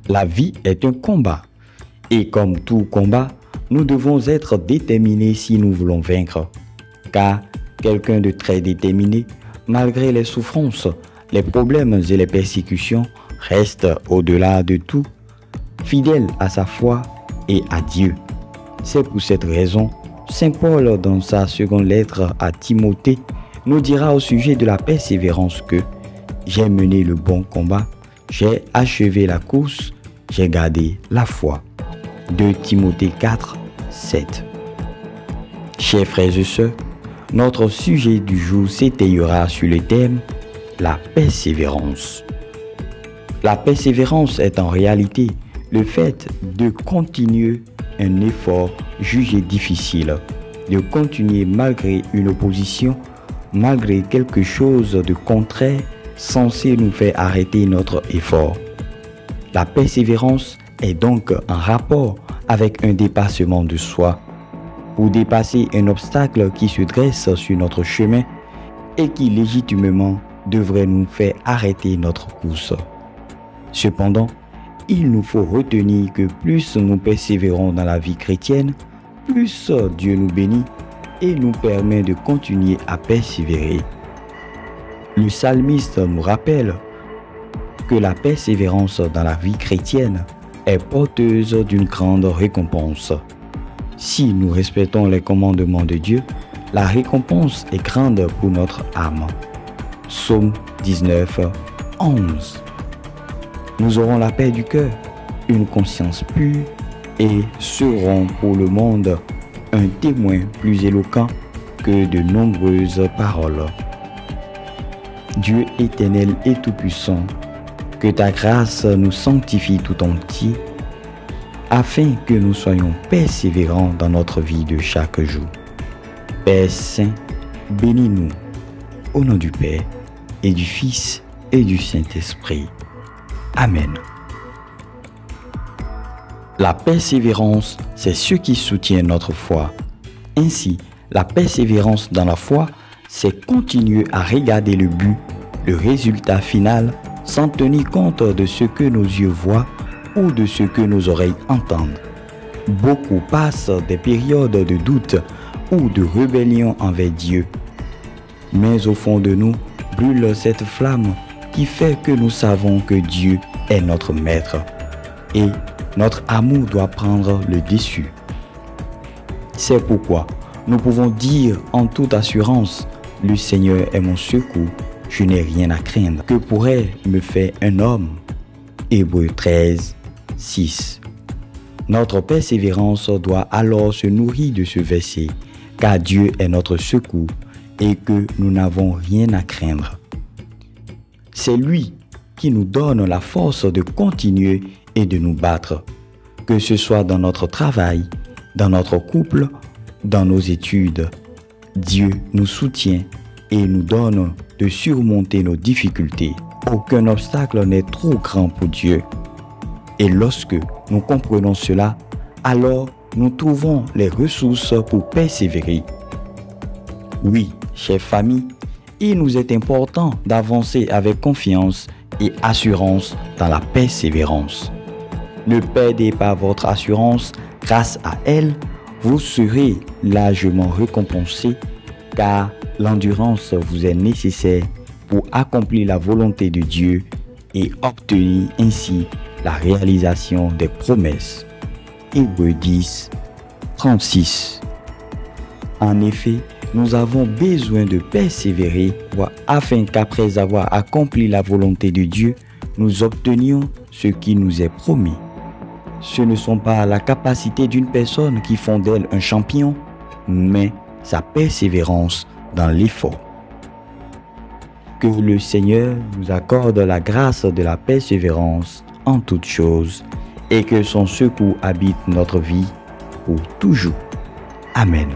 La vie est un combat. Et comme tout combat, nous devons être déterminés si nous voulons vaincre. Car quelqu'un de très déterminé, malgré les souffrances, les problèmes et les persécutions, reste au-delà de tout, fidèle à sa foi et à Dieu. C'est pour cette raison, Saint Paul, dans sa seconde lettre à Timothée, nous dira au sujet de la persévérance que « J'ai mené le bon combat, j'ai achevé la course, j'ai gardé la foi. » 2 Timothée 4, 7. Chers frères et sœurs, notre sujet du jour s'étayera sur le thème « La persévérance ». La persévérance est en réalité le fait de continuer un effort jugé difficile, de continuer malgré une opposition, malgré quelque chose de contraire censé nous faire arrêter notre effort. La persévérance est donc en rapport avec un dépassement de soi, pour dépasser un obstacle qui se dresse sur notre chemin et qui légitimement devrait nous faire arrêter notre course. Cependant, il nous faut retenir que plus nous persévérons dans la vie chrétienne, plus Dieu nous bénit et nous permet de continuer à persévérer. Le psalmiste nous rappelle que la persévérance dans la vie chrétienne est porteuse d'une grande récompense. Si nous respectons les commandements de Dieu, la récompense est grande pour notre âme. Psaume 19, 11. Nous aurons la paix du cœur, une conscience pure et serons pour le monde un témoin plus éloquent que de nombreuses paroles. Dieu éternel et tout-puissant, que ta grâce nous sanctifie tout entier, afin que nous soyons persévérants dans notre vie de chaque jour. Père Saint, bénis-nous, au nom du Père, et du Fils, et du Saint-Esprit. Amen. La persévérance, c'est ce qui soutient notre foi. Ainsi, la persévérance dans la foi, c'est continuer à regarder le but, le résultat final, sans tenir compte de ce que nos yeux voient ou de ce que nos oreilles entendent. Beaucoup passent des périodes de doute ou de rébellion envers Dieu. Mais au fond de nous brûle cette flamme qui fait que nous savons que Dieu est notre maître et notre amour doit prendre le dessus. C'est pourquoi nous pouvons dire en toute assurance, le Seigneur est mon secours, je n'ai rien à craindre. Que pourrait me faire un homme? Hébreux 13, 6. Notre persévérance doit alors se nourrir de ce verset, car Dieu est notre secours et que nous n'avons rien à craindre. C'est lui qui nous donne la force de continuer et de nous battre, que ce soit dans notre travail, dans notre couple, dans nos études. Dieu nous soutient et nous donne de surmonter nos difficultés. Aucun obstacle n'est trop grand pour Dieu. Et lorsque nous comprenons cela, alors nous trouvons les ressources pour persévérer. Oui, chère famille, il nous est important d'avancer avec confiance et assurance dans la persévérance. Ne perdez pas votre assurance, grâce à elle, vous serez largement récompensé car l'endurance vous est nécessaire pour accomplir la volonté de Dieu et obtenir ainsi la réalisation des promesses. Hébreux 10, 36. En effet, nous avons besoin de persévérer afin qu'après avoir accompli la volonté de Dieu, nous obtenions ce qui nous est promis. Ce ne sont pas la capacité d'une personne qui font d'elle un champion, mais sa persévérance dans l'effort. Que le Seigneur nous accorde la grâce de la persévérance en toutes choses et que son secours habite notre vie pour toujours. Amen.